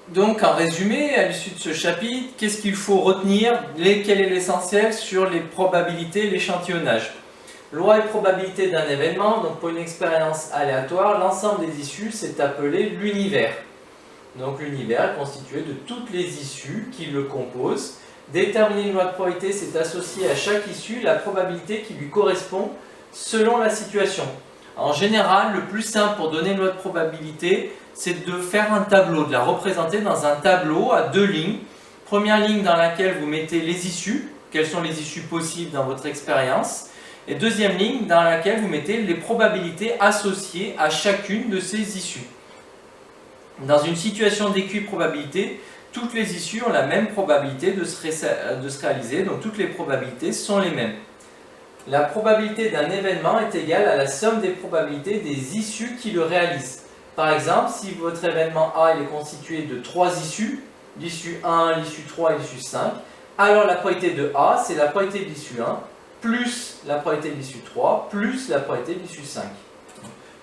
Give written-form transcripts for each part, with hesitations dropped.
Donc en résumé, à l'issue de ce chapitre, qu'est-ce qu'il faut retenir, quel est l'essentiel sur les probabilités, l'échantillonnage. Loi et probabilité d'un événement, donc pour une expérience aléatoire, l'ensemble des issues c'est appelé l'univers. Donc l'univers est constitué de toutes les issues qui le composent. Déterminer une loi de probabilité, c'est associer à chaque issue la probabilité qui lui correspond selon la situation. En général, le plus simple pour donner une loi de probabilité, c'est de faire un tableau, de la représenter dans un tableau à deux lignes. Première ligne dans laquelle vous mettez les issues, quelles sont les issues possibles dans votre expérience. Et deuxième ligne dans laquelle vous mettez les probabilités associées à chacune de ces issues. Dans une situation d'équiprobabilité, toutes les issues ont la même probabilité de se réaliser, donc toutes les probabilités sont les mêmes. La probabilité d'un événement est égale à la somme des probabilités des issues qui le réalisent. Par exemple, si votre événement A est constitué de 3 issues, l'issue 1, l'issue 3 et l'issue 5, alors la probabilité de A, c'est la probabilité de l'issue 1, plus la probabilité de l'issue 3, plus la probabilité de l'issue 5.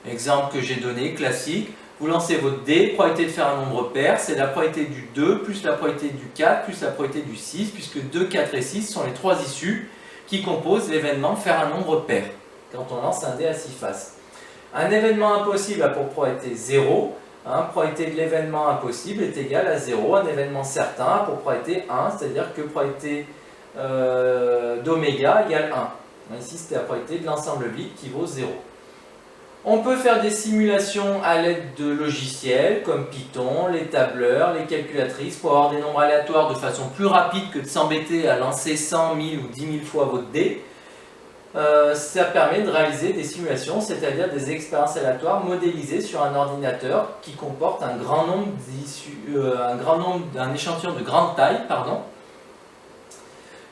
Exemple que j'ai donné, classique, vous lancez votre dé, probabilité de faire un nombre pair, c'est la probabilité du 2, plus la probabilité du 4, plus la probabilité du 6, puisque 2, 4 et 6 sont les 3 issues qui composent l'événement faire un nombre pair, quand on lance un dé à 6 faces. Un événement impossible a pour probabilité 0, probabilité de l'événement impossible est égale à 0, un événement certain a pour probabilité 1, c'est-à-dire que probabilité d'oméga égale 1. Ici c'était la probabilité de l'ensemble vide qui vaut 0. On peut faire des simulations à l'aide de logiciels comme Python, les tableurs, les calculatrices pour avoir des nombres aléatoires de façon plus rapide que de s'embêter à lancer 100, 1000 ou 10 000 fois votre dé. Ça permet de réaliser des simulations, c'est-à-dire des expériences aléatoires modélisées sur un ordinateur qui comporte un grand nombre d'issues, un échantillon de grande taille,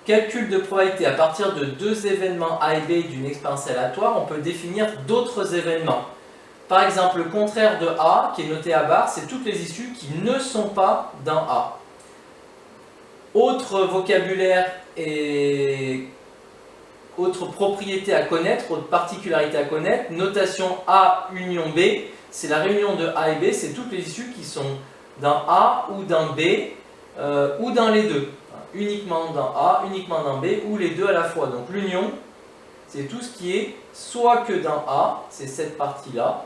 Calcul de probabilité à partir de deux événements A et B d'une expérience aléatoire, on peut définir d'autres événements. Par exemple, le contraire de A, qui est noté à barre, c'est toutes les issues qui ne sont pas dans A. Autre vocabulaire et autre propriété à connaître, autre particularité à connaître, notation A union B, c'est la réunion de A et B, c'est toutes les issues qui sont dans A ou dans B ou dans les deux. Uniquement dans A, uniquement dans B, ou les deux à la fois. Donc l'union, c'est tout ce qui est soit que dans A, c'est cette partie-là,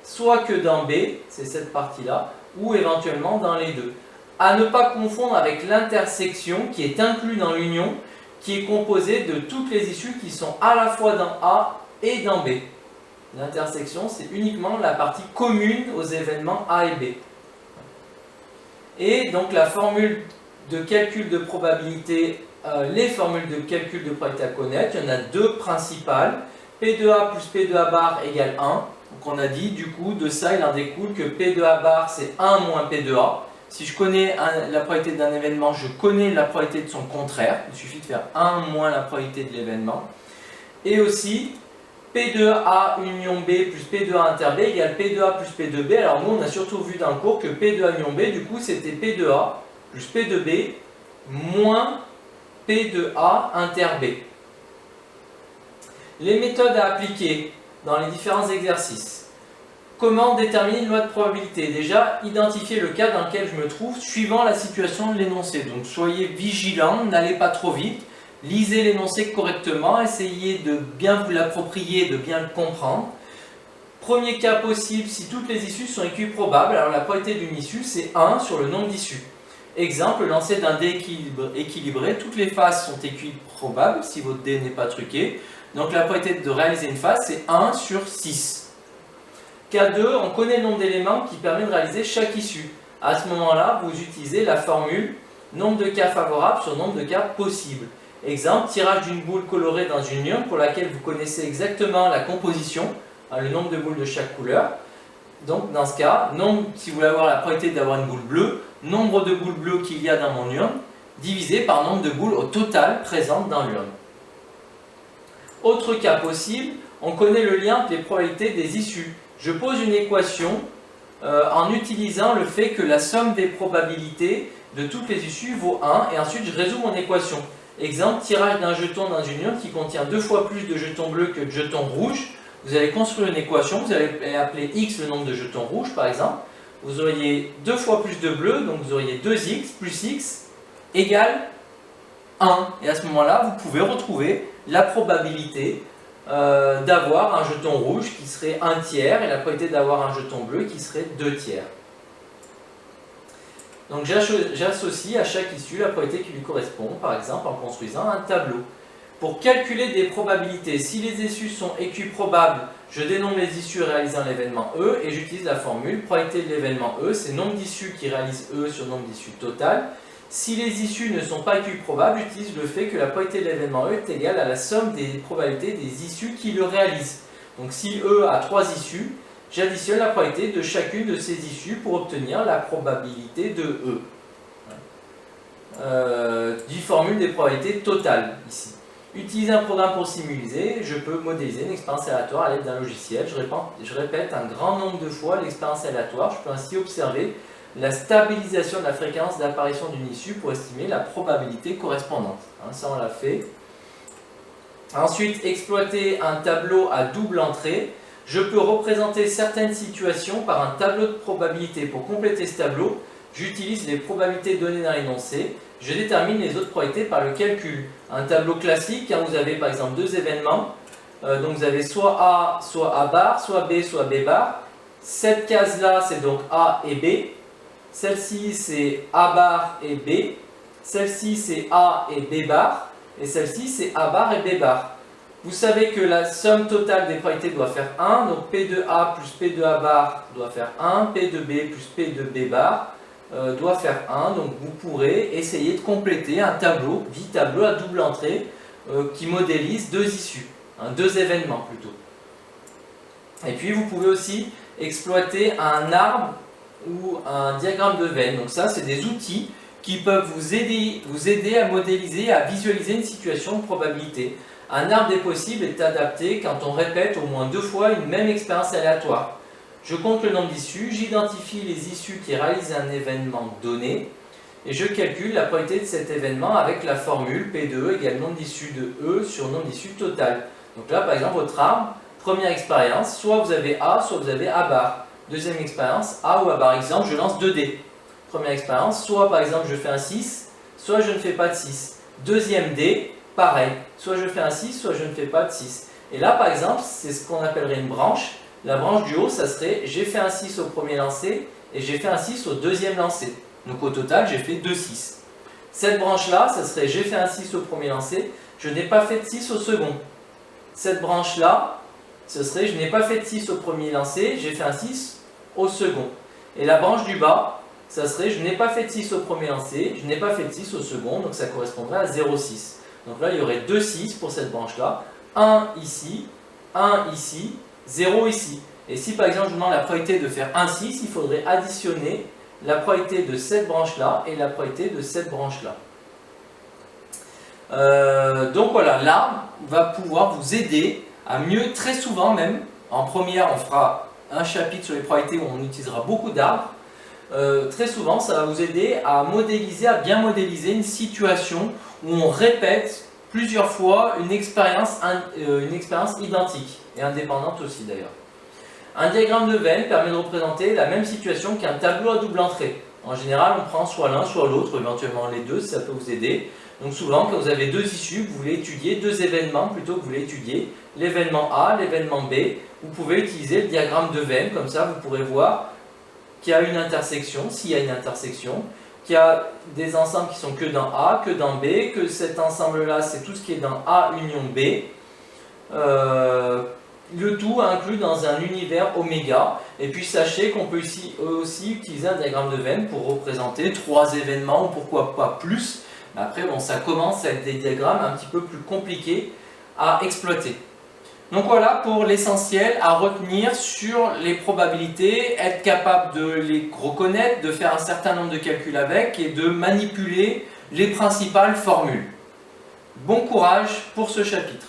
soit que dans B, c'est cette partie-là, ou éventuellement dans les deux. À ne pas confondre avec l'intersection qui est inclue dans l'union, qui est composée de toutes les issues qui sont à la fois dans A et dans B. L'intersection, c'est uniquement la partie commune aux événements A et B. Et donc la formule de calcul de probabilité, les formules de calcul de probabilité à connaître, il y en a deux principales. P de A plus P de A bar égale 1. Donc on a dit, du coup, de ça, il en découle que P de A bar, c'est 1 moins P de A. Si je connais la probabilité d'un événement, je connais la probabilité de son contraire. Il suffit de faire 1 moins la probabilité de l'événement. Et aussi, P de A union B plus P de A inter B égale P de A plus P de B. Alors nous, on a surtout vu dans le cours que P de A union B, du coup, c'était P de A plus P de B moins P de A inter B. Les méthodes à appliquer dans les différents exercices. Comment déterminer une loi de probabilité? Déjà, identifier le cas dans lequel je me trouve suivant la situation de l'énoncé. Donc soyez vigilants, n'allez pas trop vite, lisez l'énoncé correctement, essayez de bien vous l'approprier, de bien le comprendre. Premier cas possible, si toutes les issues sont équiprobables, alors la probabilité d'une issue c'est 1 sur le nombre d'issues. Exemple, le lancer d'un dé équilibré, toutes les faces sont équiprobables si votre dé n'est pas truqué. Donc la probabilité de réaliser une face, c'est 1 sur 6. Cas 2, on connaît le nombre d'éléments qui permet de réaliser chaque issue. À ce moment-là, vous utilisez la formule nombre de cas favorables sur nombre de cas possibles. Exemple, tirage d'une boule colorée dans une urne pour laquelle vous connaissez exactement la composition, le nombre de boules de chaque couleur. Donc dans ce cas, si vous voulez avoir la probabilité d'avoir une boule bleue, nombre de boules bleues qu'il y a dans mon urne, divisé par nombre de boules au total présentes dans l'urne. Autre cas possible, on connaît le lien entre les probabilités des issues. Je pose une équation en utilisant le fait que la somme des probabilités de toutes les issues vaut 1 et ensuite je résous mon équation. Exemple, tirage d'un jeton dans une urne qui contient 2 fois plus de jetons bleus que de jetons rouges. Vous allez construire une équation, vous allez appeler x le nombre de jetons rouges par exemple. vous auriez 2 fois plus de bleu, donc vous auriez 2x plus x égale 1. Et à ce moment-là, vous pouvez retrouver la probabilité d'avoir un jeton rouge qui serait 1 tiers et la probabilité d'avoir un jeton bleu qui serait 2 tiers. Donc j'associe à chaque issue la probabilité qui lui correspond, par exemple en construisant un tableau. Pour calculer des probabilités, si les issues sont équiprobables, je dénombre les issues réalisant l'événement E et j'utilise la formule probabilité de l'événement E, c'est nombre d'issues qui réalisent E sur nombre d'issues total. Si les issues ne sont pas équiprobables, j'utilise le fait que la probabilité de l'événement E est égale à la somme des probabilités des issues qui le réalisent. Donc si E a 3 issues, j'additionne la probabilité de chacune de ces issues pour obtenir la probabilité de E. Dit formule des probabilités totales ici. Utiliser un programme pour simuler, je peux modéliser une expérience aléatoire à l'aide d'un logiciel. Je répète un grand nombre de fois l'expérience aléatoire. Je peux ainsi observer la stabilisation de la fréquence d'apparition d'une issue pour estimer la probabilité correspondante. Ça, on l'a fait. Ensuite, exploiter un tableau à double entrée. Je peux représenter certaines situations par un tableau de probabilité. Pour compléter ce tableau, j'utilise les probabilités données dans l'énoncé. Je détermine les autres probabilités par le calcul. Un tableau classique, vous avez par exemple 2 événements. Donc vous avez soit A bar, soit B bar. Cette case-là, c'est donc A et B. Celle-ci, c'est A bar et B. Celle-ci, c'est A et B bar. Et celle-ci, c'est A bar et B bar. Vous savez que la somme totale des probabilités doit faire 1. Donc P de A plus P de A bar doit faire 1. P de B plus P de B bar doit faire 1. Donc vous pourrez essayer de compléter un tableau, dit tableau à double entrée, qui modélise 2 issues. 2 événements plutôt. Et puis vous pouvez aussi exploiter un arbre ou un diagramme de veine. Donc ça, c'est des outils qui peuvent vous aider à modéliser, à visualiser une situation de probabilité. Un arbre des possibles est adapté quand on répète au moins 2 fois une même expérience aléatoire. Je compte le nombre d'issues, j'identifie les issues qui réalisent un événement donné et je calcule la probabilité de cet événement avec la formule P de E égale nombre d'issues de E sur nombre d'issues total. Donc là, par exemple, votre arbre, première expérience, soit vous avez A, soit vous avez A bar. Deuxième expérience, A ou A bar. Exemple, je lance 2 dés. Première expérience, soit par exemple je fais un 6, soit je ne fais pas de 6. Deuxième dé, pareil, soit je fais un 6, soit je ne fais pas de 6. Et là par exemple, c'est ce qu'on appellerait une branche. La branche du haut, ça serait j'ai fait un 6 au premier lancer et j'ai fait un 6 au deuxième lancer. Donc au total, j'ai fait 2 6. Cette branche-là, ça serait j'ai fait un 6 au premier lancer, je n'ai pas fait de 6 au second. Cette branche-là, ce serait je n'ai pas fait de 6 au premier lancer, j'ai fait un 6 au second. Et la branche du bas, ça serait je n'ai pas fait de 6 au premier lancer, je n'ai pas fait de 6 au second, donc ça correspondrait à 0,6. Donc là, il y aurait 2 6 pour cette branche-là, 1 ici, 0 ici. Et si par exemple je vous demande la probabilité de faire 1 6, il faudrait additionner la probabilité de cette branche-là et la probabilité de cette branche-là. Donc voilà, l'arbre va pouvoir vous aider à mieux, très souvent même, en première on fera un chapitre sur les probabilités où on utilisera beaucoup d'arbres. Très souvent, ça va vous aider à modéliser, à bien modéliser une situation où on répète plusieurs fois une expérience identique et indépendante aussi d'ailleurs. Un diagramme de veine permet de représenter la même situation qu'un tableau à double entrée. En général, on prend soit l'un, soit l'autre, éventuellement les deux, ça peut vous aider. Donc souvent, quand vous avez 2 issues, vous voulez étudier 2 événements plutôt que vous voulez étudier l'événement A, l'événement B. Vous pouvez utiliser le diagramme de veine, comme ça vous pourrez voir qu'il y a une intersection, s'il y a une intersection, qu'il y a des ensembles qui sont que dans A, que dans B, que cet ensemble-là, c'est tout ce qui est dans A union B. Le tout inclus dans un univers oméga. Et puis sachez qu'on peut aussi utiliser un diagramme de veine pour représenter 3 événements, ou pourquoi pas plus. Après, bon, ça commence à être des diagrammes un petit peu plus compliqués à exploiter. Donc voilà pour l'essentiel à retenir sur les probabilités, être capable de les reconnaître, de faire un certain nombre de calculs avec et de manipuler les principales formules. Bon courage pour ce chapitre.